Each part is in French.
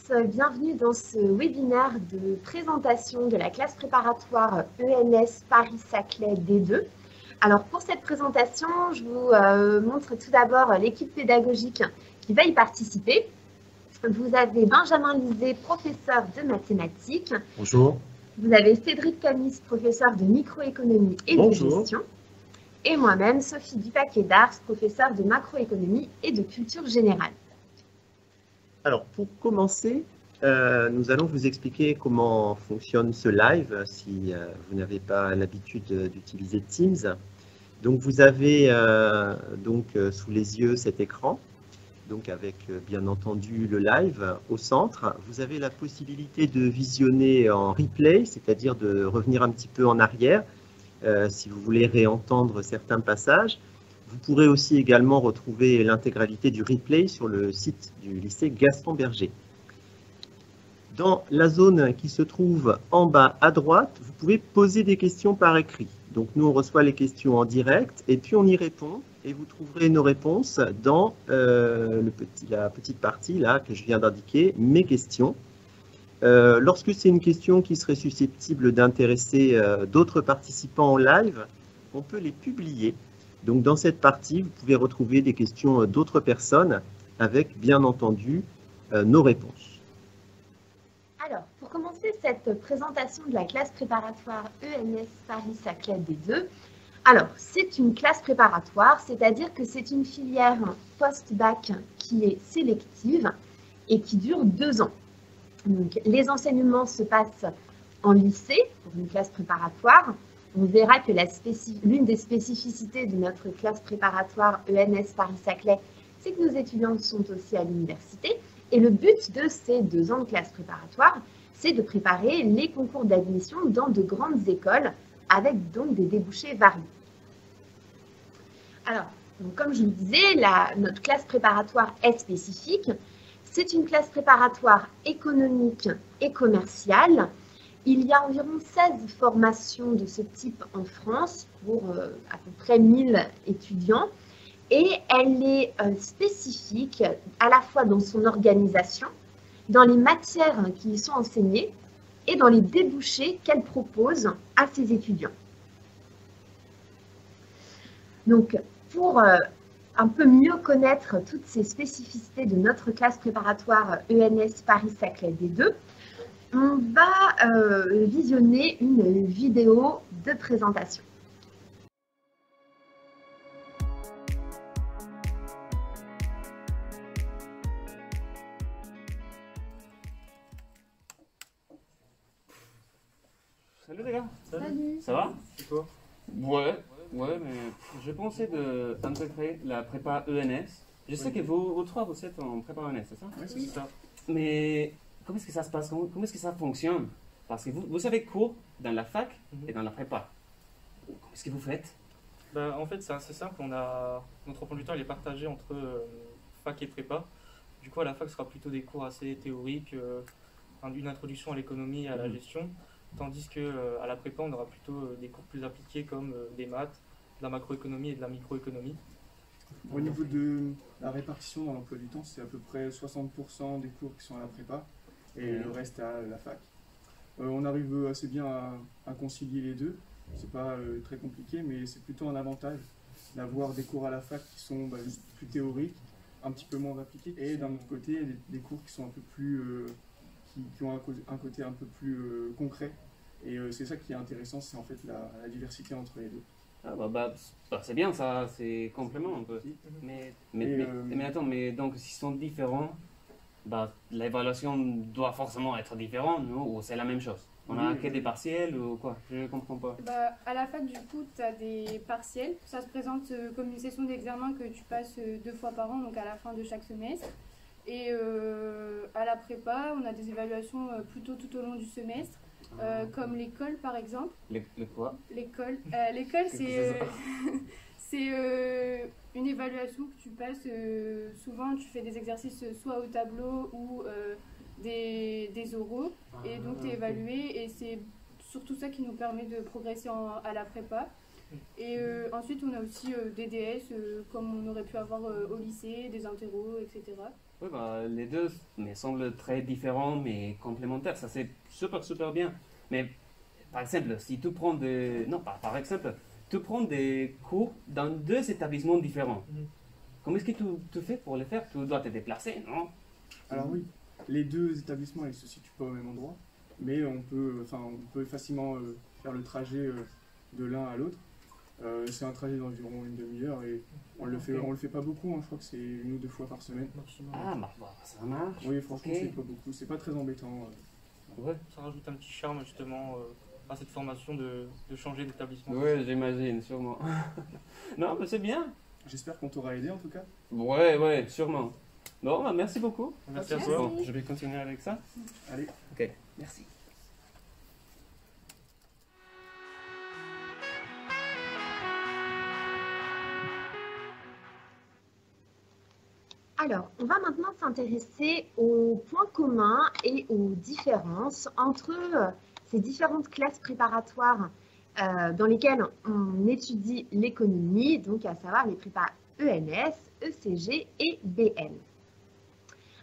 bienvenue dans ce webinaire de présentation de la classe préparatoire ENS Paris-Saclay D2. Alors pour cette présentation, je vous montre tout d'abord l'équipe pédagogique qui va y participer. Vous avez Benjamin Lisée, professeur de mathématiques. Bonjour. Vous avez Cédric Camis, professeur de microéconomie et de gestion. Et moi-même, Sophie Dupaquet-Dars, professeure de macroéconomie et de culture générale. Alors, pour commencer, nous allons vous expliquer comment fonctionne ce live si vous n'avez pas l'habitude d'utiliser Teams. Donc, vous avez sous les yeux cet écran, donc avec bien entendu le live au centre. Vous avez la possibilité de visionner en replay, c'est-à-dire de revenir un petit peu en arrière si vous voulez réentendre certains passages. Vous pourrez aussi également retrouver l'intégralité du replay sur le site du lycée Gaston Berger. Dans la zone qui se trouve en bas à droite, vous pouvez poser des questions par écrit. Donc nous, on reçoit les questions en direct et puis on y répond. Et vous trouverez nos réponses dans la petite partie là que je viens d'indiquer, mes questions. Lorsque c'est une question qui serait susceptible d'intéresser d'autres participants en live, on peut les publier. Donc dans cette partie, vous pouvez retrouver des questions d'autres personnes avec bien entendu nos réponses. Alors, pour commencer cette présentation de la classe préparatoire ENS Paris-Saclay D2, alors c'est une classe préparatoire, c'est-à-dire que c'est une filière post-bac qui est sélective et qui dure 2 ans. Donc les enseignements se passent en lycée pour une classe préparatoire. On verra que l'une des spécificités de notre classe préparatoire ENS Paris-Saclay, c'est que nos étudiants sont aussi à l'université. Et le but de ces 2 ans de classe préparatoire, c'est de préparer les concours d'admission dans de grandes écoles avec donc des débouchés variés. Alors, donc, comme je le disais, notre classe préparatoire est spécifique. C'est une classe préparatoire économique et commerciale. Il y a environ 16 formations de ce type en France pour à peu près 1000 étudiants et elle est spécifique à la fois dans son organisation, dans les matières qui y sont enseignées et dans les débouchés qu'elle propose à ses étudiants. Donc, pour un peu mieux connaître toutes ces spécificités de notre classe préparatoire ENS Paris-Saclay D2, on va visionner une vidéo de présentation. Salut les gars. Salut. Ça va? Et toi? Ouais, mais je pensais d'intégrer la prépa ENS. Je sais que vous trois, vous êtes en prépa ENS, c'est ça? Oui, c'est ça. Mais comment est-ce que ça se passe? Comment est-ce que ça fonctionne? Parce que vous avez cours dans la fac et dans la prépa. Comment est-ce que vous faites? En fait, c'est assez simple. Notre emploi du temps il est partagé entre fac et prépa. Du coup, à la fac, ce sera plutôt des cours assez théoriques, une introduction à l'économie et à la gestion. Tandis qu'à la prépa, on aura plutôt des cours plus appliqués comme des maths, de la macroéconomie et de la microéconomie. Au niveau de la répartition dans l'emploi du temps, c'est à peu près 60% des cours qui sont à la prépa et le reste à la fac. On arrive assez bien à concilier les deux. C'est pas très compliqué, mais c'est plutôt un avantage d'avoir des cours à la fac qui sont juste plus théoriques, un petit peu moins appliqués, et d'un autre côté des cours qui sont un peu plus qui ont un côté un peu plus concret. Et c'est ça qui est intéressant, c'est en fait la diversité entre les deux. Ah c'est bien ça, c'est complément un peu. Mais attends, mais donc s'ils sont différents, l'évaluation doit forcément être différente, non? Ou c'est la même chose? On a que des partiels ou quoi? Je ne comprends pas. À la fac, du coup, tu as des partiels. Ça se présente comme une session d'examen que tu passes 2 fois par an, donc à la fin de chaque semestre. Et à la prépa, on a des évaluations plutôt tout au long du semestre, comme l'école par exemple. Le quoi? L'école. L'école, c'est une évaluation que tu passes. Souvent, tu fais des exercices soit au tableau ou des oraux. Et donc, tu es évalué. Et c'est surtout ça qui nous permet de progresser à la prépa. Et ensuite, on a aussi des DS, comme on aurait pu avoir au lycée, des interros, etc. Oui, bah, les deux me semblent très différents mais complémentaires. Ça, c'est super, super bien. Mais par exemple, si tu prends des... Non, par exemple, tu prends des cours dans deux établissements différents. Mhm. Comment est-ce que tu fais pour les faire? Tu dois te déplacer, non? Alors oui, les deux établissements ils se situent pas au même endroit, mais on peut facilement faire le trajet de l'un à l'autre. C'est un trajet d'environ une demi-heure et on le fait pas beaucoup, hein, je crois que c'est 1 ou 2 fois par semaine. Maximum. Ah, bah, ça marche. Oui, franchement, Ok. c'est pas beaucoup, c'est pas très embêtant. Ouais, Ça rajoute un petit charme justement à cette formation de changer d'établissement. ouais, j'imagine, sûrement. Non, mais c'est bien. J'espère qu'on t'aura aidé en tout cas. Ouais, sûrement. Bon, bah, merci beaucoup. Merci à Ok. toi. Bon, je vais continuer avec ça. Allez. Ok, merci. Alors, on va maintenant s'intéresser aux points communs et aux différences entre ces différentes classes préparatoires dans lesquelles on étudie l'économie, donc à savoir les prépas ENS, ECG et BN.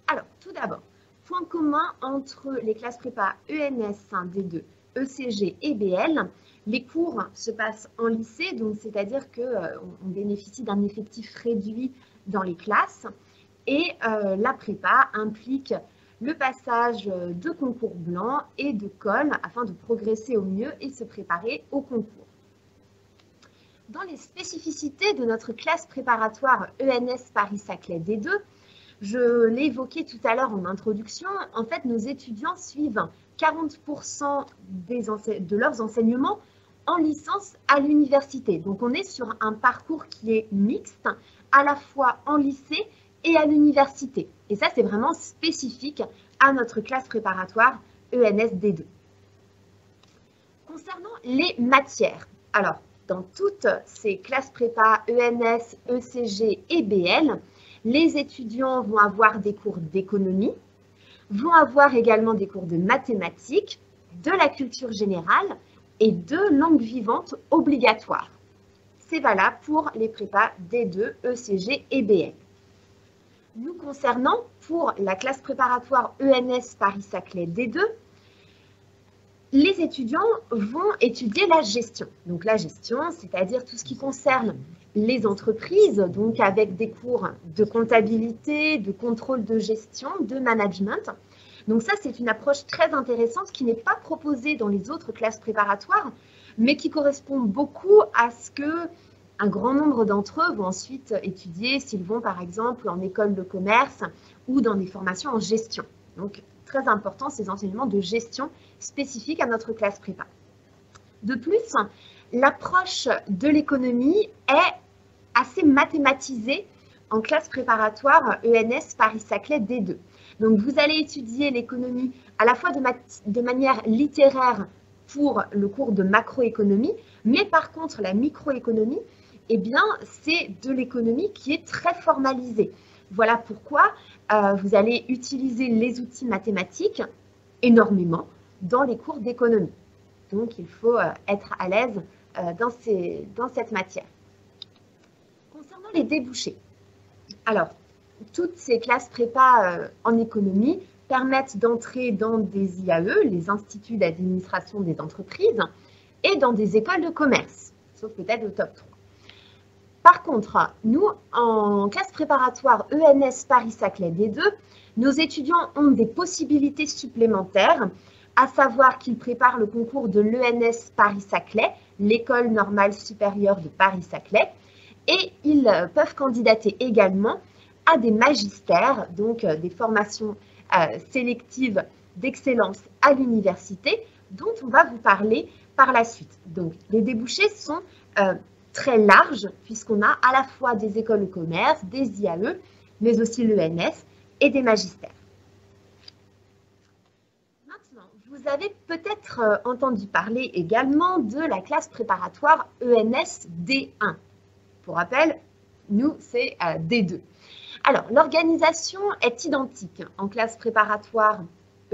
Alors, tout d'abord, point commun entre les classes prépa ENS, D2, ECG et BL. Les cours se passent en lycée, donc c'est-à-dire qu'on bénéficie d'un effectif réduit dans les classes. Et la prépa implique le passage de concours blancs et de colle afin de progresser au mieux et se préparer au concours. Dans les spécificités de notre classe préparatoire ENS Paris-Saclay D2, je l'ai évoqué tout à l'heure en introduction, en fait nos étudiants suivent 40% de leurs enseignements en licence à l'université. Donc on est sur un parcours qui est mixte, à la fois en lycée et à l'université. Et ça, c'est vraiment spécifique à notre classe préparatoire ENS D2. Concernant les matières, alors, dans toutes ces classes prépa ENS, ECG et BL, les étudiants vont avoir des cours d'économie, vont avoir également des cours de mathématiques, de la culture générale et de langue vivante obligatoire. C'est valable pour les prépas D2, ECG et BL. Nous concernant, pour la classe préparatoire ENS Paris-Saclay D2, les étudiants vont étudier la gestion. Donc la gestion, c'est-à-dire tout ce qui concerne les entreprises, donc avec des cours de comptabilité, de contrôle de gestion, de management. Donc ça, c'est une approche très intéressante qui n'est pas proposée dans les autres classes préparatoires, mais qui correspond beaucoup à ce que un grand nombre d'entre eux vont ensuite étudier s'ils vont par exemple en école de commerce ou dans des formations en gestion. Donc très important ces enseignements de gestion spécifiques à notre classe prépa. De plus, l'approche de l'économie est assez mathématisée en classe préparatoire ENS Paris-Saclay D2. Donc vous allez étudier l'économie à la fois de manière littéraire pour le cours de macroéconomie, mais par contre la microéconomie, eh bien, c'est de l'économie qui est très formalisée. Voilà pourquoi vous allez utiliser les outils mathématiques énormément dans les cours d'économie. Donc, il faut être à l'aise dans cette matière. Concernant les débouchés, alors, toutes ces classes prépa en économie permettent d'entrer dans des IAE, les instituts d'administration des entreprises, et dans des écoles de commerce, sauf peut-être le top 3. Par contre, nous, en classe préparatoire ENS Paris-Saclay D2, nos étudiants ont des possibilités supplémentaires, à savoir qu'ils préparent le concours de l'ENS Paris-Saclay, l'École normale supérieure de Paris-Saclay, et ils peuvent candidater également à des magistères, donc des formations sélectives d'excellence à l'université, dont on va vous parler par la suite. Donc, les débouchés sont très larges, puisqu'on a à la fois des écoles de commerce, des IAE, mais aussi l'ENS et des magistères. Maintenant, vous avez peut-être entendu parler également de la classe préparatoire ENS D1. Pour rappel, nous, c'est D2. Alors, l'organisation est identique en classe préparatoire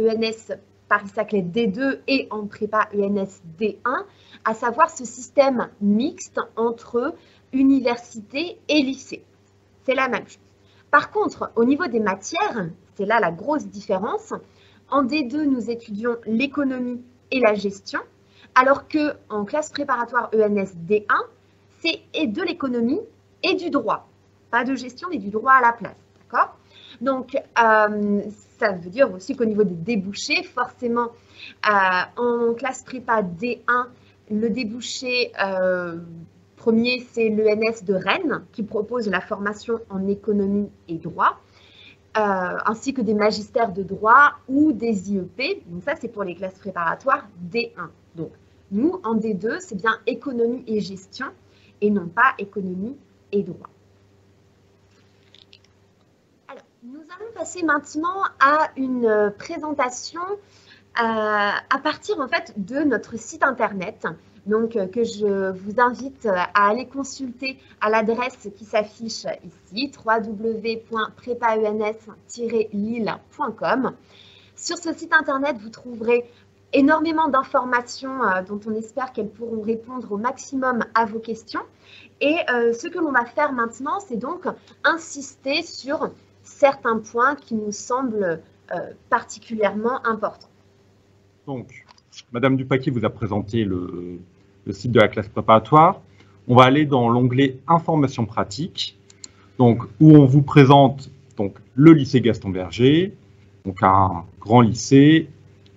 ENS Paris-Saclay D2 et en prépa ENS D1, à savoir ce système mixte entre université et lycée. C'est la même chose. Par contre, au niveau des matières, c'est là la grosse différence. En D2, nous étudions l'économie et la gestion, alors qu'en classe préparatoire ENS D1, c'est de l'économie et du droit. Pas de gestion, mais du droit à la place. D'accord ? Donc, ça veut dire aussi qu'au niveau des débouchés, forcément, en classe prépa D1, le débouché premier, c'est l'ENS de Rennes, qui propose la formation en économie et droit, ainsi que des magistères de droit ou des IEP. Donc ça, c'est pour les classes préparatoires D1. Donc, nous, en D2, c'est bien économie et gestion, et non pas économie et droit. Alors, nous allons passer maintenant à une présentation à partir en fait de notre site internet, donc que je vous invite à aller consulter à l'adresse qui s'affiche ici, www.prepaens-lille.com. Sur ce site internet, vous trouverez énormément d'informations dont on espère qu'elles pourront répondre au maximum à vos questions. Et ce que l'on va faire maintenant, c'est donc insister sur certains points qui nous semblent particulièrement importants. Donc, Madame Dupaquier vous a présenté le site de la classe préparatoire. On va aller dans l'onglet Informations pratiques, donc, où on vous présente donc, le lycée Gaston Berger, donc un grand lycée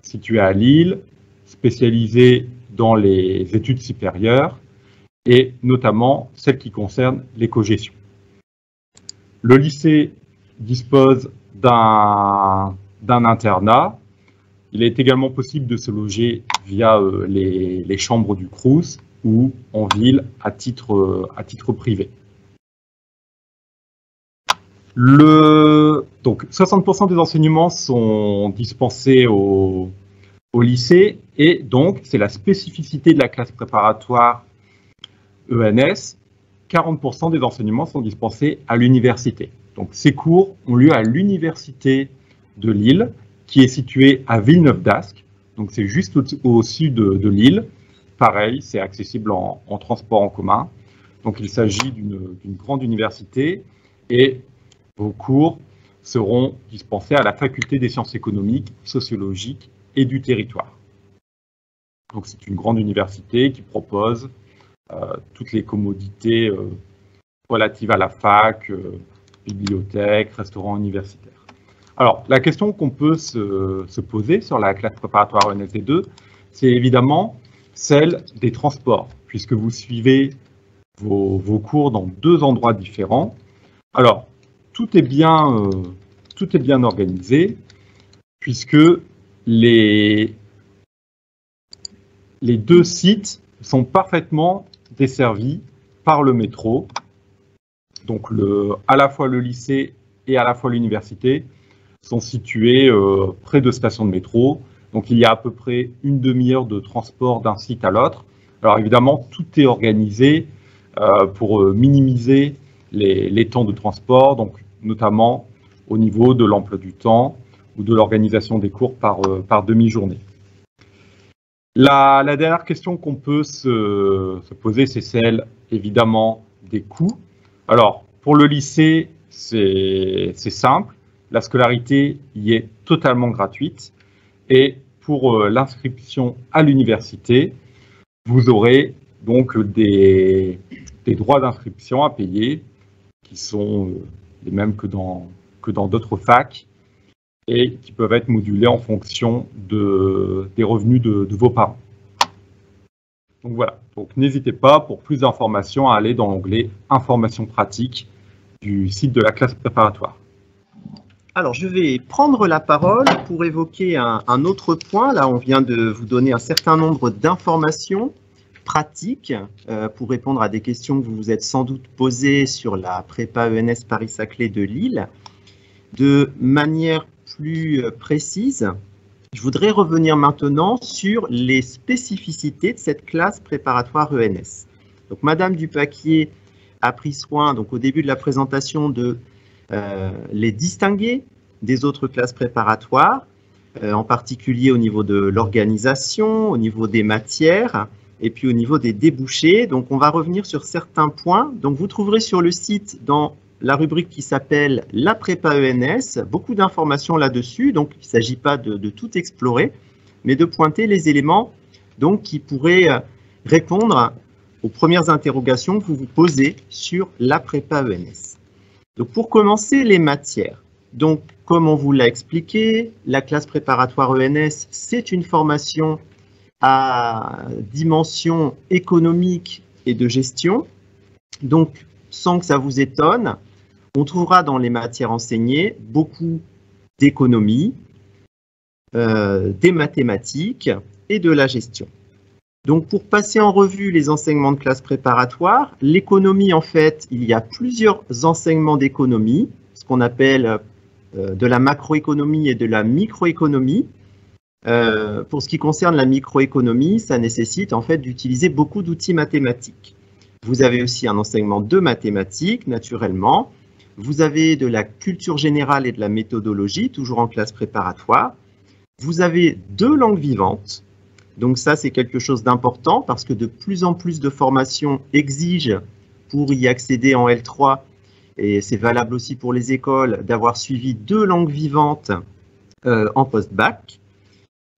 situé à Lille, spécialisé dans les études supérieures et notamment celles qui concernent l'écogestion. Le lycée dispose d'un internat. Il est également possible de se loger via les chambres du Crous ou en ville à titre privé. Donc 60% des enseignements sont dispensés au lycée et donc c'est la spécificité de la classe préparatoire ENS, 40% des enseignements sont dispensés à l'université. Donc ces cours ont lieu à l'université de Lille qui est située à Villeneuve-d'Ascq, donc c'est juste au sud de Lille. Pareil, c'est accessible en transport en commun. Donc il s'agit d'une grande université et vos cours seront dispensés à la faculté des sciences économiques, sociologiques et du territoire. Donc c'est une grande université qui propose toutes les commodités relatives à la fac, bibliothèque, restaurant universitaire. Alors la question qu'on peut se poser sur la classe préparatoire ENSD2, c'est évidemment celle des transports, puisque vous suivez vos cours dans deux endroits différents. Alors, tout est bien organisé, puisque les deux sites sont parfaitement desservis par le métro. Donc, à la fois le lycée et à la fois l'université sont situés près de stations de métro. Donc, il y a à peu près une demi-heure de transport d'un site à l'autre. Alors, évidemment, tout est organisé pour minimiser les temps de transport, donc notamment au niveau de l'emploi du temps ou de l'organisation des cours par demi-journée. La dernière question qu'on peut se poser, c'est celle, évidemment, des coûts. Alors, pour le lycée, c'est simple. La scolarité y est totalement gratuite. Et pour l'inscription à l'université, vous aurez donc des droits d'inscription à payer qui sont les mêmes que dans d'autres facs et qui peuvent être modulés en fonction des revenus de vos parents. Donc voilà, donc n'hésitez pas pour plus d'informations à aller dans l'onglet Informations pratiques du site de la classe préparatoire. Alors, je vais prendre la parole pour évoquer un autre point. Là, on vient de vous donner un certain nombre d'informations pratiques pour répondre à des questions que vous vous êtes sans doute posées sur la prépa ENS Paris-Saclay de Lille. De manière plus précise, je voudrais revenir maintenant sur les spécificités de cette classe préparatoire ENS. Donc, Madame Dupaquier a pris soin, donc, au début de la présentation, de les distinguer des autres classes préparatoires, en particulier au niveau de l'organisation, au niveau des matières et puis au niveau des débouchés. Donc, on va revenir sur certains points. Donc, vous trouverez sur le site, dans la rubrique qui s'appelle la prépa ENS, beaucoup d'informations là-dessus, donc il ne s'agit pas de tout explorer, mais de pointer les éléments donc, qui pourraient répondre aux premières interrogations que vous vous posez sur la prépa ENS. Donc pour commencer, les matières. Donc comme on vous l'a expliqué, la classe préparatoire ENS, c'est une formation à dimension économique et de gestion. Donc sans que ça vous étonne, on trouvera dans les matières enseignées beaucoup d'économie, des mathématiques et de la gestion. Donc pour passer en revue les enseignements de classe préparatoire, l'économie en fait, il y a plusieurs enseignements d'économie, ce qu'on appelle de la macroéconomie et de la microéconomie. Pour ce qui concerne la microéconomie, ça nécessite en fait d'utiliser beaucoup d'outils mathématiques. Vous avez aussi un enseignement de mathématiques, naturellement. Vous avez de la culture générale et de la méthodologie, toujours en classe préparatoire. Vous avez 2 langues vivantes. Donc ça, c'est quelque chose d'important parce que de plus en plus de formations exigent, pour y accéder en L3, et c'est valable aussi pour les écoles, d'avoir suivi 2 langues vivantes en post-bac.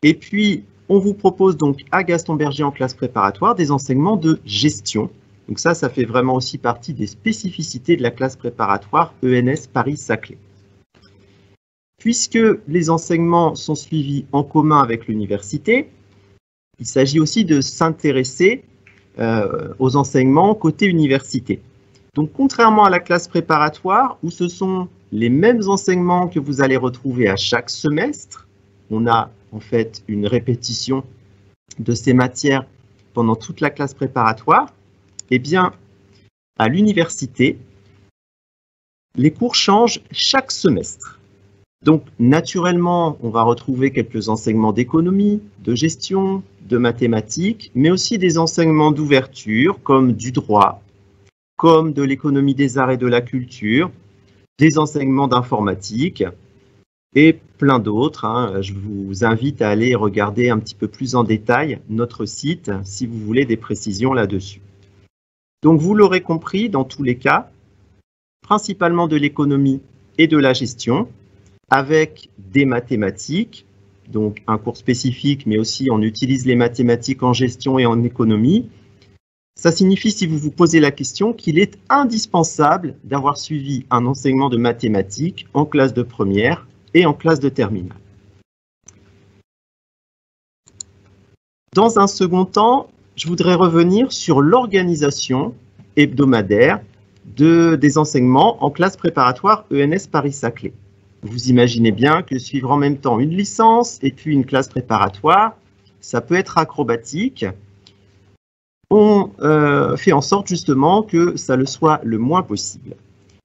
Et puis, on vous propose donc à Gaston Berger en classe préparatoire des enseignements de gestion. Donc ça fait vraiment aussi partie des spécificités de la classe préparatoire ENS Paris-Saclay. Puisque les enseignements sont suivis en commun avec l'université, il s'agit aussi de s'intéresser aux enseignements côté université. Donc contrairement à la classe préparatoire, où ce sont les mêmes enseignements que vous allez retrouver à chaque semestre, on a en fait une répétition de ces matières pendant toute la classe préparatoire, eh bien, à l'université, les cours changent chaque semestre. Donc, naturellement, on va retrouver quelques enseignements d'économie, de gestion, de mathématiques, mais aussi des enseignements d'ouverture, comme du droit, comme de l'économie des arts et de la culture, des enseignements d'informatique, et plein d'autres. Je vous invite à aller regarder un petit peu plus en détail notre site, si vous voulez des précisions là-dessus. Donc, vous l'aurez compris, dans tous les cas, principalement de l'économie et de la gestion, avec des mathématiques, donc un cours spécifique, mais aussi on utilise les mathématiques en gestion et en économie. Ça signifie, si vous vous posez la question, qu'il est indispensable d'avoir suivi un enseignement de mathématiques en classe de première et en classe de terminale. Dans un second temps, je voudrais revenir sur l'organisation hebdomadaire des enseignements en classe préparatoire ENS Paris-Saclay. Vous imaginez bien que suivre en même temps une licence et puis une classe préparatoire, ça peut être acrobatique. On fait en sorte justement que ça le soit le moins possible.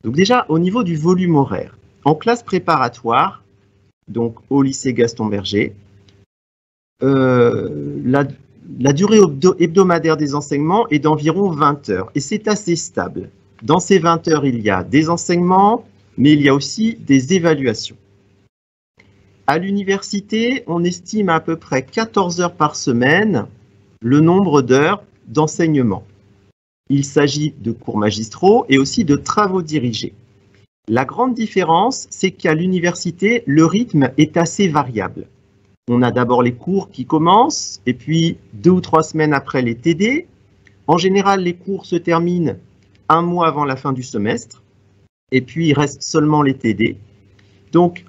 Donc déjà, au niveau du volume horaire, en classe préparatoire, donc au lycée Gaston Berger, la durée hebdomadaire des enseignements est d'environ 20 heures et c'est assez stable. Dans ces 20 heures, il y a des enseignements, mais il y a aussi des évaluations. À l'université, on estime à peu près 14 heures par semaine le nombre d'heures d'enseignement. Il s'agit de cours magistraux et aussi de travaux dirigés. La grande différence, c'est qu'à l'université, le rythme est assez variable. On a d'abord les cours qui commencent, et puis 2 ou 3 semaines après les TD. En général, les cours se terminent 1 mois avant la fin du semestre, et puis il reste seulement les TD. Donc,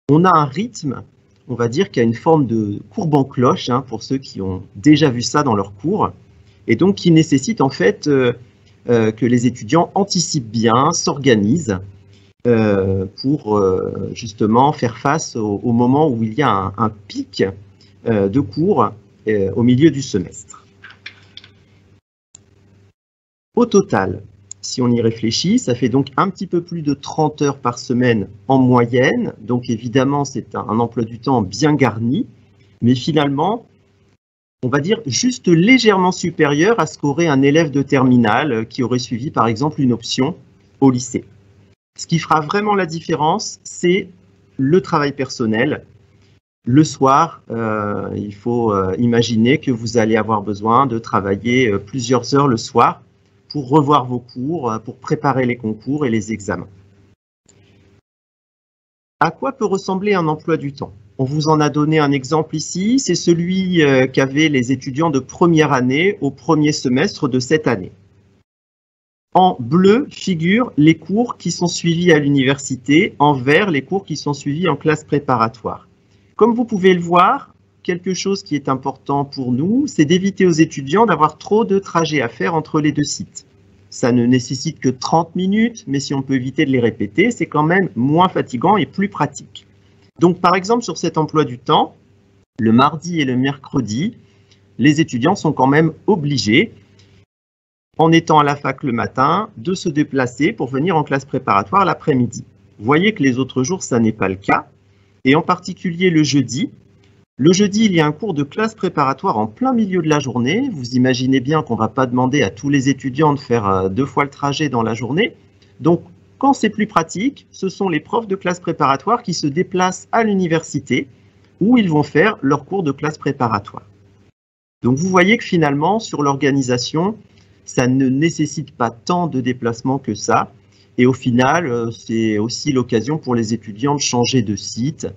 on a un rythme, on va dire qu'il y a une forme de courbe en cloche, pour ceux qui ont déjà vu ça dans leurs cours, et donc qui nécessite en fait que les étudiants anticipent bien, s'organisent, pour justement faire face au moment où il y a un pic de cours au milieu du semestre. Au total, si on y réfléchit, ça fait donc un petit peu plus de 30 heures par semaine en moyenne. Donc évidemment, c'est un emploi du temps bien garni, mais finalement, on va dire juste légèrement supérieur à ce qu'aurait un élève de terminale qui aurait suivi par exemple une option au lycée. Ce qui fera vraiment la différence, c'est le travail personnel. Le soir, il faut imaginer que vous allez avoir besoin de travailler plusieurs heures le soir pour revoir vos cours, pour préparer les concours et les examens. À quoi peut ressembler un emploi du temps? On vous en a donné un exemple ici, c'est celui qu'avaient les étudiants de première année au premier semestre de cette année. En bleu figurent les cours qui sont suivis à l'université, en vert les cours qui sont suivis en classe préparatoire. Comme vous pouvez le voir, quelque chose qui est important pour nous, c'est d'éviter aux étudiants d'avoir trop de trajets à faire entre les deux sites. Ça ne nécessite que 30 minutes, mais si on peut éviter de les répéter, c'est quand même moins fatigant et plus pratique. Donc par exemple sur cet emploi du temps, le mardi et le mercredi, les étudiants sont quand même obligés, en étant à la fac le matin, de se déplacer pour venir en classe préparatoire l'après-midi. Vous voyez que les autres jours, ça n'est pas le cas, et en particulier le jeudi. Le jeudi, il y a un cours de classe préparatoire en plein milieu de la journée. Vous imaginez bien qu'on ne va pas demander à tous les étudiants de faire 2 fois le trajet dans la journée. Donc, quand c'est plus pratique, ce sont les profs de classe préparatoire qui se déplacent à l'université où ils vont faire leur cours de classe préparatoire. Donc, vous voyez que finalement, sur l'organisation, ça ne nécessite pas tant de déplacements que ça. Et au final, c'est aussi l'occasion pour les étudiants de changer de site.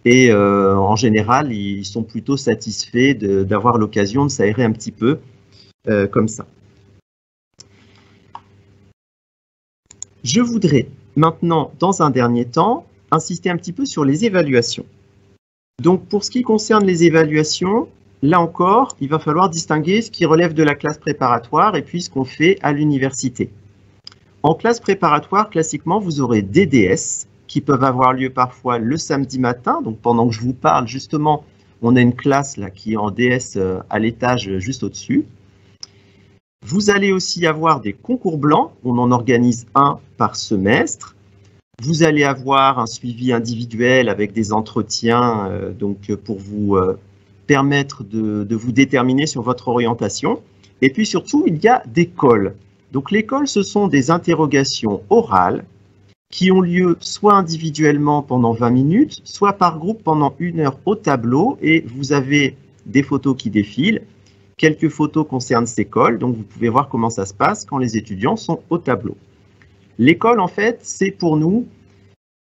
Et en général, ils sont plutôt satisfaits d'avoir l'occasion de s'aérer un petit peu comme ça. Je voudrais maintenant, dans un dernier temps, insister un petit peu sur les évaluations. Donc, pour ce qui concerne les évaluations, là encore, il va falloir distinguer ce qui relève de la classe préparatoire et puis ce qu'on fait à l'université. En classe préparatoire, classiquement, vous aurez des DS qui peuvent avoir lieu parfois le samedi matin. Donc, pendant que je vous parle, justement, on a une classe là qui est en DS à l'étage juste au-dessus. Vous allez aussi avoir des concours blancs. On en organise un par semestre. Vous allez avoir un suivi individuel avec des entretiens donc pour vous permettre de vous déterminer sur votre orientation. Et puis surtout, il y a des calls. Donc les calls, ce sont des interrogations orales qui ont lieu soit individuellement pendant 20 minutes, soit par groupe pendant 1 heure au tableau. Et vous avez des photos qui défilent. Quelques photos concernent ces calls, donc vous pouvez voir comment ça se passe quand les étudiants sont au tableau. L'école, en fait, c'est pour nous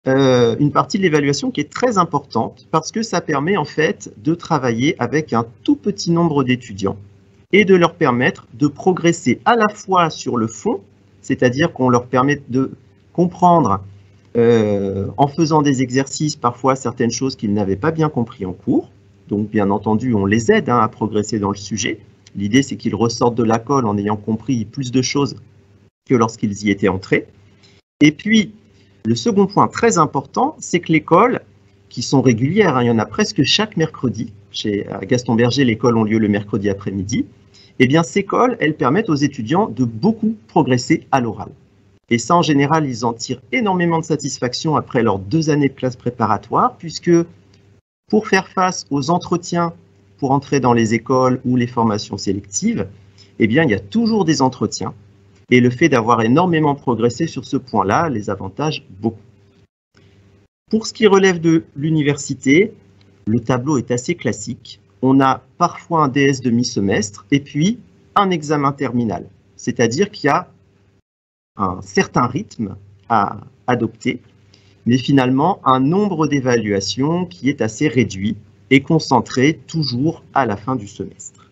une partie de l'évaluation qui est très importante parce que ça permet en fait de travailler avec un tout petit nombre d'étudiants et de leur permettre de progresser à la fois sur le fond, c'est-à-dire qu'on leur permet de comprendre en faisant des exercices parfois certaines choses qu'ils n'avaient pas bien compris en cours. Donc, bien entendu, on les aide à progresser dans le sujet. L'idée, c'est qu'ils ressortent de la colle en ayant compris plus de choses que lorsqu'ils y étaient entrés. Et puis, le second point très important, c'est que les calls, qui sont régulières, il y en a presque chaque mercredi. À Gaston Berger, les calls ont lieu le mercredi après-midi. Eh bien, ces calls, elles permettent aux étudiants de beaucoup progresser à l'oral. Et ça, en général, ils en tirent énormément de satisfaction après leurs 2 années de classe préparatoire, puisque pour faire face aux entretiens pour entrer dans les écoles ou les formations sélectives, eh bien, il y a toujours des entretiens. Et le fait d'avoir énormément progressé sur ce point-là les avantage beaucoup. Pour ce qui relève de l'université, le tableau est assez classique. On a parfois un DS de mi-semestre et puis un examen terminal. C'est-à-dire qu'il y a un certain rythme à adopter, mais finalement un nombre d'évaluations qui est assez réduit et concentré toujours à la fin du semestre.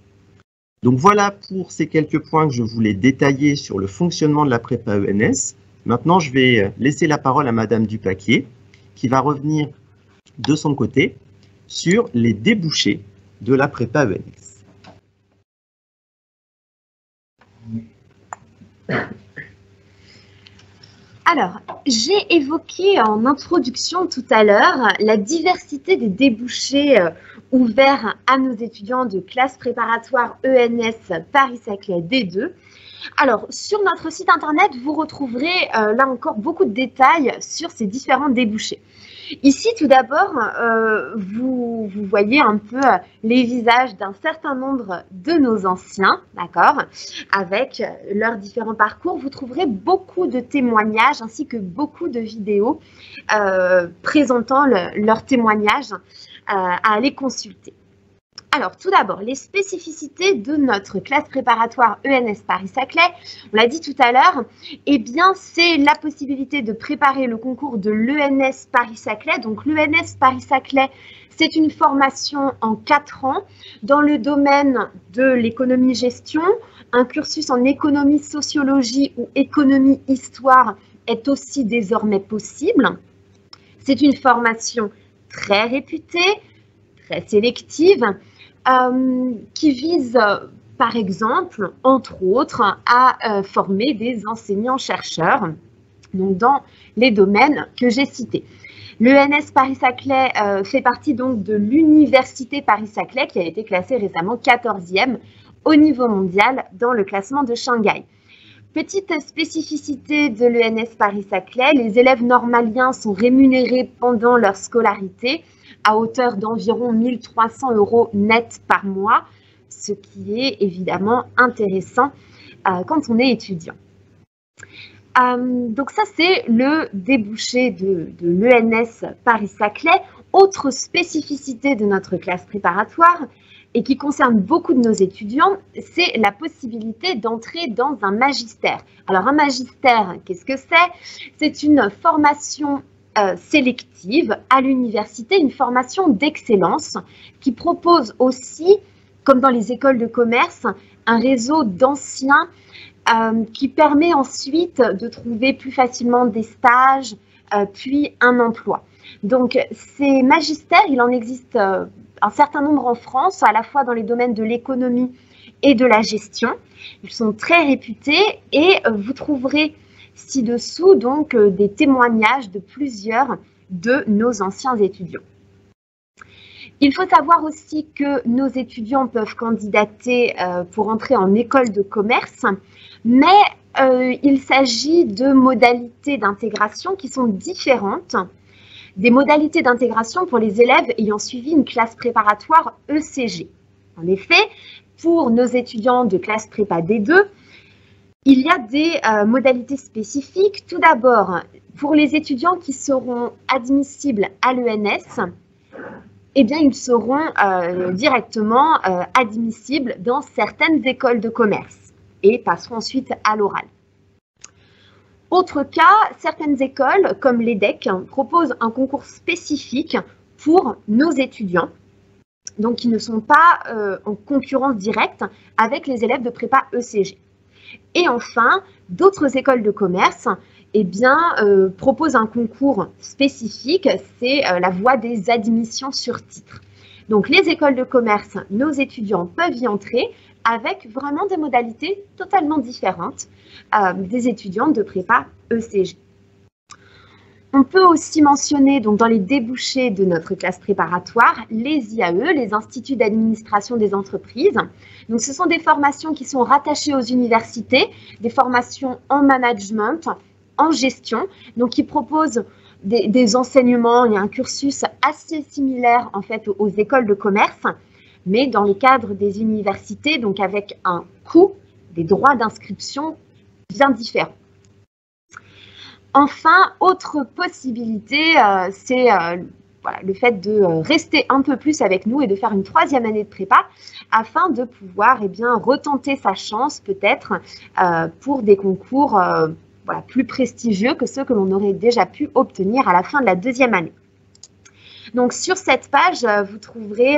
Donc voilà pour ces quelques points que je voulais détailler sur le fonctionnement de la prépa ENS. Maintenant, je vais laisser la parole à Madame Dupaquier, qui va revenir de son côté sur les débouchés de la prépa ENS. Alors, j'ai évoqué en introduction tout à l'heure la diversité des débouchés ouverts à nos étudiants de classe préparatoire ENS Paris-Saclay D2. Alors, sur notre site internet, vous retrouverez là encore beaucoup de détails sur ces différents débouchés. Ici, tout d'abord, vous voyez un peu les visages d'un certain nombre de nos anciens, d'accord, avec leurs différents parcours. Vous trouverez beaucoup de témoignages ainsi que beaucoup de vidéos présentant leurs témoignages à aller consulter. Alors, tout d'abord, les spécificités de notre classe préparatoire ENS Paris-Saclay. On l'a dit tout à l'heure, eh bien, c'est la possibilité de préparer le concours de l'ENS Paris-Saclay. Donc, l'ENS Paris-Saclay, c'est une formation en 4 ans dans le domaine de l'économie-gestion. Un cursus en économie-sociologie ou économie-histoire est aussi désormais possible. C'est une formation très réputée, très sélective, qui vise, par exemple, entre autres, à former des enseignants-chercheurs donc dans les domaines que j'ai cités. L'ENS Paris-Saclay fait partie donc de l'Université Paris-Saclay qui a été classée récemment 14e au niveau mondial dans le classement de Shanghai. Petite spécificité de l'ENS Paris-Saclay, les élèves normaliens sont rémunérés pendant leur scolarité à hauteur d'environ 1 300 € net par mois, ce qui est évidemment intéressant quand on est étudiant. Donc ça, c'est le débouché de l'ENS Paris-Saclay. Autre spécificité de notre classe préparatoire, et qui concerne beaucoup de nos étudiants, c'est la possibilité d'entrer dans un magistère. Alors un magistère, qu'est-ce que c'est? C'est une formation sélective à l'université, une formation d'excellence qui propose aussi, comme dans les écoles de commerce, un réseau d'anciens qui permet ensuite de trouver plus facilement des stages, puis un emploi. Donc ces magistères, il en existe un certain nombre en France, à la fois dans les domaines de l'économie et de la gestion. Ils sont très réputés et vous trouverez ci-dessous donc des témoignages de plusieurs de nos anciens étudiants. Il faut savoir aussi que nos étudiants peuvent candidater pour entrer en école de commerce, mais il s'agit de modalités d'intégration qui sont différentes des modalités d'intégration pour les élèves ayant suivi une classe préparatoire ECG. En effet, pour nos étudiants de classe prépa D2, il y a des modalités spécifiques. Tout d'abord, pour les étudiants qui seront admissibles à l'ENS, eh bien, ils seront directement admissibles dans certaines écoles de commerce et passeront ensuite à l'oral. Autre cas, certaines écoles, comme l'EDEC, proposent un concours spécifique pour nos étudiants, donc qui ne sont pas en concurrence directe avec les élèves de prépa ECG. Et enfin, d'autres écoles de commerce eh bien, proposent un concours spécifique, c'est la voie des admissions sur titre. Donc les écoles de commerce, nos étudiants peuvent y entrer avec vraiment des modalités totalement différentes des étudiants de prépa ECG. On peut aussi mentionner donc, dans les débouchés de notre classe préparatoire les IAE, les instituts d'administration des entreprises. Donc, ce sont des formations qui sont rattachées aux universités, des formations en management, en gestion, donc qui proposent des enseignements et un cursus assez similaire en fait aux écoles de commerce, mais dans le cadre des universités, donc avec un coût des droits d'inscription bien différents. Enfin, autre possibilité, c'est voilà, le fait de rester un peu plus avec nous et de faire une 3e année de prépa afin de pouvoir eh bien, retenter sa chance peut-être pour des concours voilà, plus prestigieux que ceux que l'on aurait déjà pu obtenir à la fin de la 2e année. Donc sur cette page, vous trouverez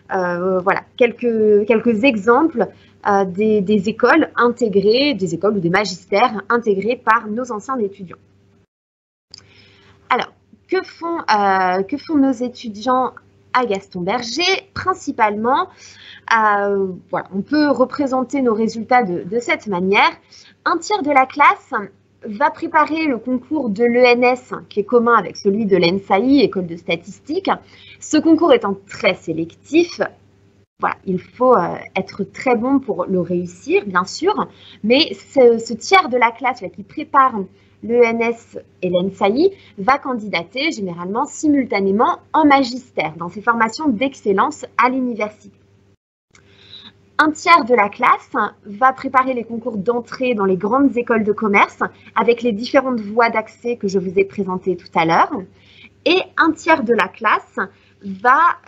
voilà, quelques exemples des écoles intégrées, des écoles ou des magistères intégrés par nos anciens étudiants. Alors, que font nos étudiants à Gaston Berger? Principalement, voilà, on peut représenter nos résultats de cette manière. Un tiers de la classe va préparer le concours de l'ENS, qui est commun avec celui de l'ENSAI, École de statistique. Ce concours étant très sélectif, voilà, il faut être très bon pour le réussir, bien sûr, mais ce tiers de la classe là, qui prépare l'ENS et l'ENSAI va candidater généralement simultanément en magistère, dans ces formations d'excellence à l'université. Un tiers de la classe va préparer les concours d'entrée dans les grandes écoles de commerce avec les différentes voies d'accès que je vous ai présentées tout à l'heure. Et un tiers de la classe va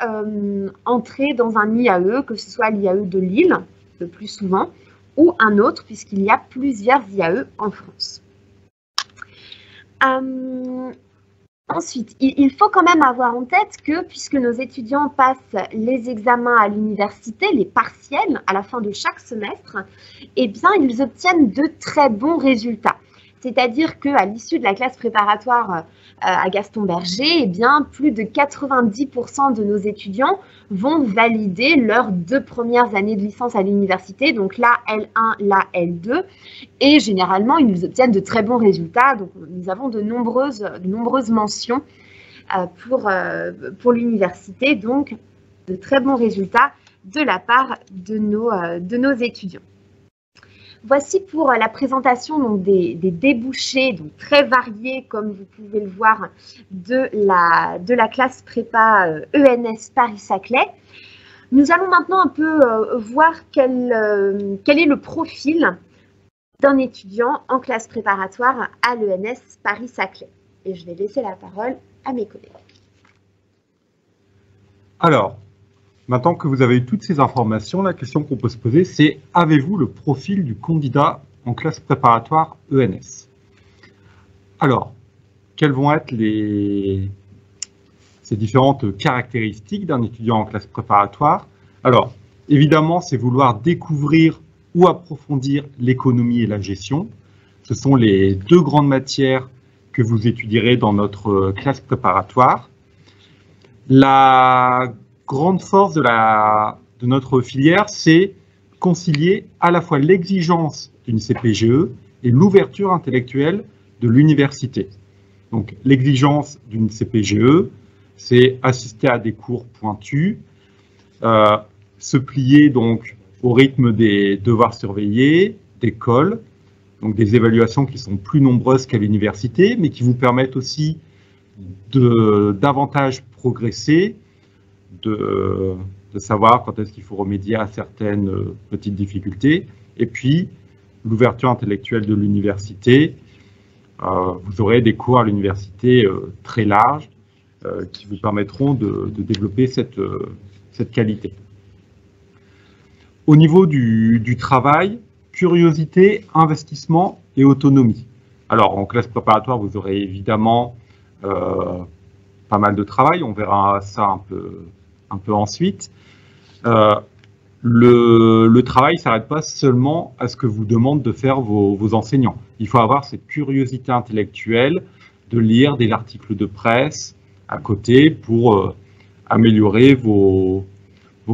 entrer dans un IAE, que ce soit l'IAE de Lille, le plus souvent, ou un autre, puisqu'il y a plusieurs IAE en France. Ensuite, il faut quand même avoir en tête que, puisque nos étudiants passent les examens à l'université, les partiels, à la fin de chaque semestre, eh bien, ils obtiennent de très bons résultats. C'est-à-dire qu'à l'issue de la classe préparatoire à Gaston Berger, eh bien, plus de 90% de nos étudiants vont valider leurs 2 premières années de licence à l'université, donc la L1, la L2, et généralement, ils obtiennent de très bons résultats. Donc, nous avons de nombreuses mentions pour l'université, donc de très bons résultats de la part de nos étudiants. Voici pour la présentation donc, des débouchés donc, très variés, comme vous pouvez le voir, de la classe prépa ENS Paris-Saclay. Nous allons maintenant un peu voir quel est le profil d'un étudiant en classe préparatoire à l'ENS Paris-Saclay. Et je vais laisser la parole à mes collègues. Alors, maintenant que vous avez eu toutes ces informations, la question qu'on peut se poser, c'est avez-vous le profil du candidat en classe préparatoire ENS? Alors, quelles vont être ces différentes caractéristiques d'un étudiant en classe préparatoire? Alors, évidemment, c'est vouloir découvrir ou approfondir l'économie et la gestion. Ce sont les 2 grandes matières que vous étudierez dans notre classe préparatoire. La grande force de notre filière, c'est concilier à la fois l'exigence d'une CPGE et l'ouverture intellectuelle de l'université. Donc, l'exigence d'une CPGE, c'est assister à des cours pointus, se plier donc au rythme des devoirs surveillés, des cols, donc des évaluations qui sont plus nombreuses qu'à l'université, mais qui vous permettent aussi de davantage progresser, de savoir quand est-ce qu'il faut remédier à certaines petites difficultés. Et puis, l'ouverture intellectuelle de l'université. Vous aurez des cours à l'université très larges qui vous permettront de développer cette qualité. Au niveau du travail, curiosité, investissement et autonomie. Alors, en classe préparatoire, vous aurez évidemment pas mal de travail. On verra ça un peu ensuite. Le travail ne s'arrête pas seulement à ce que vous demandent de faire vos enseignants. Il faut avoir cette curiosité intellectuelle de lire des articles de presse à côté pour améliorer vos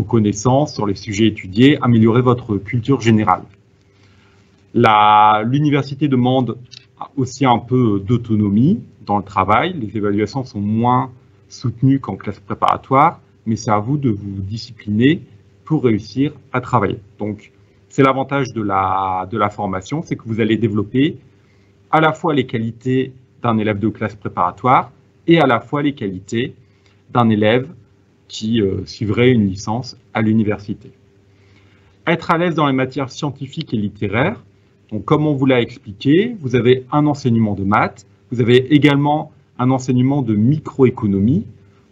connaissances sur les sujets étudiés, améliorer votre culture générale. L'université demande aussi un peu d'autonomie dans le travail. Les évaluations sont moins soutenues qu'en classe préparatoire, mais c'est à vous de vous discipliner pour réussir à travailler. Donc, c'est l'avantage de la formation, c'est que vous allez développer à la fois les qualités d'un élève de classe préparatoire et à la fois les qualités d'un élève qui suivrait une licence à l'université. Être à l'aise dans les matières scientifiques et littéraires. Donc, comme on vous l'a expliqué, vous avez un enseignement de maths, vous avez également un enseignement de microéconomie.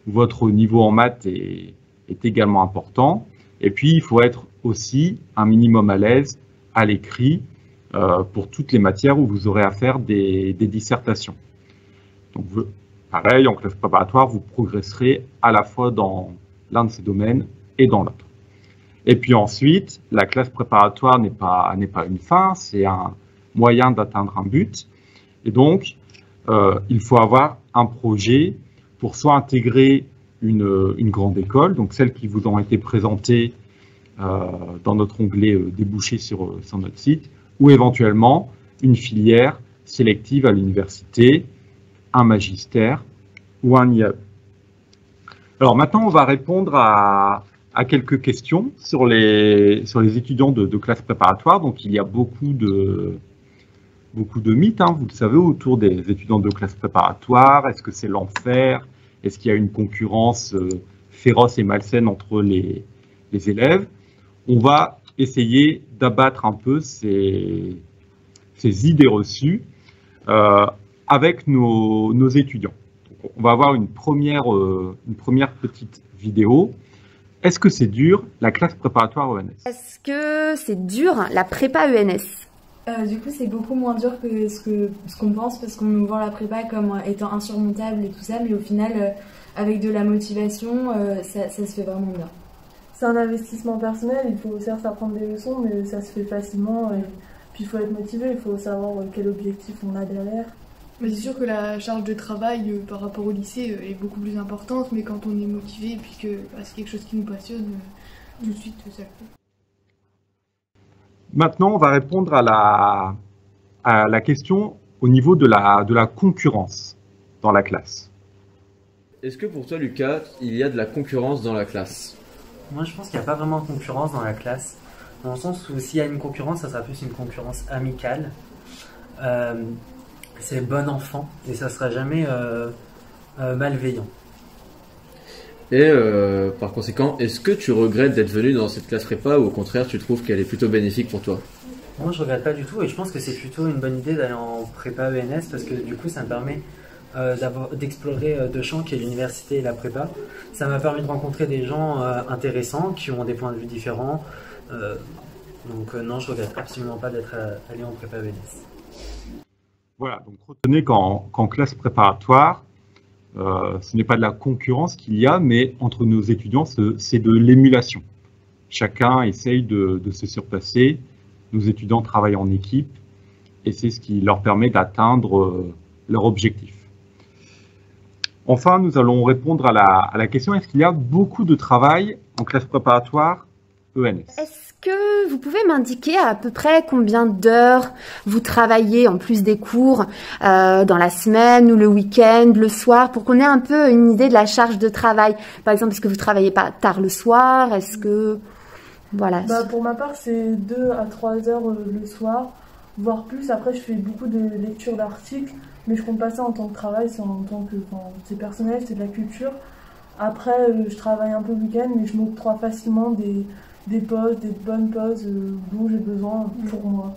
Votre niveau en maths est également important. Et puis, il faut être aussi un minimum à l'aise à l'écrit pour toutes les matières où vous aurez à faire des dissertations. Donc, pareil, en classe préparatoire, vous progresserez à la fois dans l'un de ces domaines et dans l'autre. Et puis ensuite, la classe préparatoire n'est pas une fin, c'est un moyen d'atteindre un but. Et donc, il faut avoir un projet pour soit intégrer une grande école, donc celles qui vous ont été présentées dans notre onglet débouchés sur notre site, ou éventuellement une filière sélective à l'université, un magistère ou un IAE. Alors maintenant, on va répondre à quelques questions sur les étudiants de classe préparatoire. Donc il y a beaucoup de mythes, hein, vous le savez, autour des étudiants de classe préparatoire. Est-ce que c'est l'enfer? Est-ce qu'il y a une concurrence féroce et malsaine entre les élèves? On va essayer d'abattre un peu ces idées reçues avec nos étudiants. Donc on va avoir une première petite vidéo. Est-ce que c'est dur, la classe préparatoire ENS? Est-ce que c'est dur, la prépa ENS? Du coup, c'est beaucoup moins dur que ce qu'on pense, parce qu'on nous vend la prépa comme étant insurmontable et tout ça, mais au final, avec de la motivation, ça se fait vraiment bien. C'est un investissement personnel, il faut certes apprendre des leçons, mais ça se fait facilement. Puis il faut être motivé, il faut savoir quel objectif on a derrière. Mais c'est sûr que la charge de travail par rapport au lycée est beaucoup plus importante, mais quand on est motivé et puis que c'est quelque chose qui nous passionne, tout de suite ça coûte. Maintenant, on va répondre à la question au niveau de la concurrence dans la classe. Est-ce que pour toi, Lucas, il y a de la concurrence dans la classe? Moi, je pense qu'il n'y a pas vraiment de concurrence dans la classe, dans le sens où s'il y a une concurrence, ça sera plus une concurrence amicale. C'est bon enfant et ça sera jamais malveillant. Et par conséquent, est-ce que tu regrettes d'être venu dans cette classe prépa ou au contraire tu trouves qu'elle est plutôt bénéfique pour toi? Moi je regrette pas du tout et je pense que c'est plutôt une bonne idée d'aller en prépa ENS parce que du coup ça me permet d'explorer deux champs qui est l'université et la prépa. Ça m'a permis de rencontrer des gens intéressants qui ont des points de vue différents. Donc non, je regrette absolument pas d'être allé en prépa ENS. Voilà, donc retenez qu'en classe préparatoire, ce n'est pas de la concurrence qu'il y a, mais entre nos étudiants, c'est de l'émulation. Chacun essaye de se surpasser, nos étudiants travaillent en équipe, et c'est ce qui leur permet d'atteindre leur objectif. Enfin, nous allons répondre à la question, est-ce qu'il y a beaucoup de travail en classe préparatoire ENS? Est-ce que vous pouvez m'indiquer à peu près combien d'heures vous travaillez en plus des cours dans la semaine ou le week-end, le soir, pour qu'on ait un peu une idée de la charge de travail? Par exemple, est-ce que vous travaillez pas tard le soir? Est-ce que... Voilà. Pour ma part, c'est 2 à 3 heures le soir, voire plus. Après, je fais beaucoup de lecture d'articles, mais je compte pas ça en tant que travail, c'est en tant que... c'est personnel, c'est de la culture. Après, je travaille un peu le week-end, mais je m'octroie facilement des pauses, des bonnes pauses dont j'ai besoin pour moi.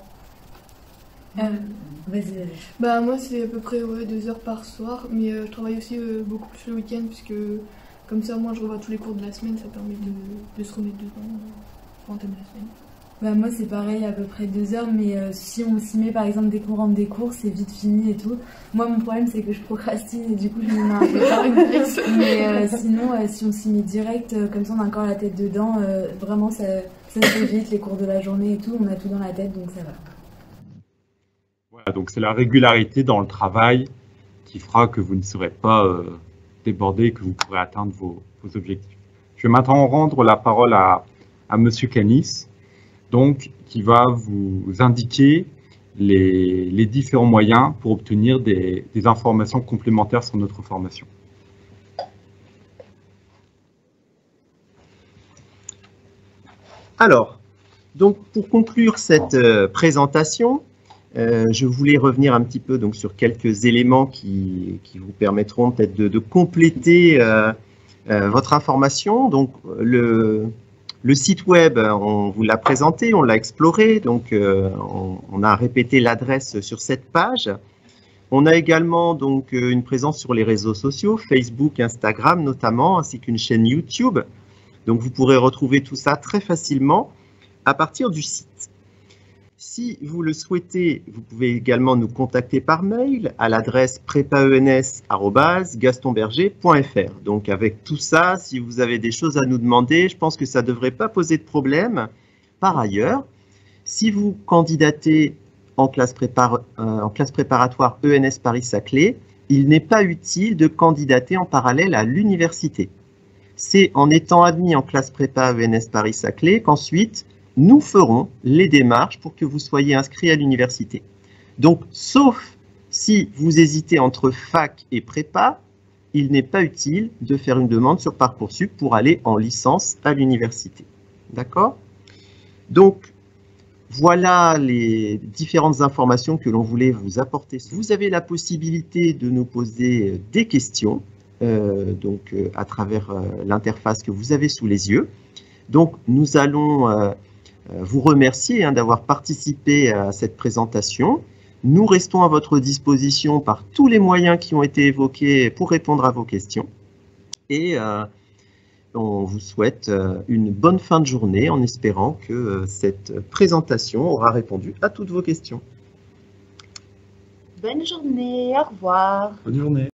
Moi c'est à peu près 2 heures par soir, mais je travaille aussi beaucoup plus le week-end puisque comme ça moi je revois tous les cours de la semaine, ça permet de se remettre dedans pour entamer la semaine. Moi c'est pareil, à peu près 2 heures, mais si on s'y met par exemple des cours entre des cours, c'est vite fini et tout. Moi mon problème c'est que je procrastine et du coup je me mets un peu par une flex. Mais sinon si on s'y met direct, comme ça on a encore la tête dedans, vraiment ça se fait vite, les cours de la journée et tout, on a tout dans la tête donc ça va. Voilà, donc c'est la régularité dans le travail qui fera que vous ne serez pas débordé, que vous pourrez atteindre vos objectifs. Je vais maintenant rendre la parole à Monsieur Canis, donc, qui va vous indiquer les différents moyens pour obtenir des informations complémentaires sur notre formation. Alors, donc pour conclure cette présentation, je voulais revenir un petit peu donc, sur quelques éléments qui vous permettront peut-être de compléter votre information. Donc, le site web, on vous l'a présenté, on l'a exploré, donc on a répété l'adresse sur cette page. On a également donc une présence sur les réseaux sociaux, Facebook, Instagram notamment, ainsi qu'une chaîne YouTube. Donc vous pourrez retrouver tout ça très facilement à partir du site. Si vous le souhaitez, vous pouvez également nous contacter par mail à l'adresse prepaens@gastonberger.fr. Donc avec tout ça, si vous avez des choses à nous demander, je pense que ça ne devrait pas poser de problème. Par ailleurs, si vous candidatez en classe préparatoire ENS Paris-Saclay, il n'est pas utile de candidater en parallèle à l'université. C'est en étant admis en classe prépa ENS Paris-Saclay qu'ensuite, nous ferons les démarches pour que vous soyez inscrit à l'université. Donc, sauf si vous hésitez entre fac et prépa, il n'est pas utile de faire une demande sur Parcoursup pour aller en licence à l'université. D'accord? Donc, voilà les différentes informations que l'on voulait vous apporter. Vous avez la possibilité de nous poser des questions à travers l'interface que vous avez sous les yeux. Donc, nous allons vous remercier d'avoir participé à cette présentation. Nous restons à votre disposition par tous les moyens qui ont été évoqués pour répondre à vos questions. Et on vous souhaite une bonne fin de journée en espérant que cette présentation aura répondu à toutes vos questions. Bonne journée, au revoir. Bonne journée.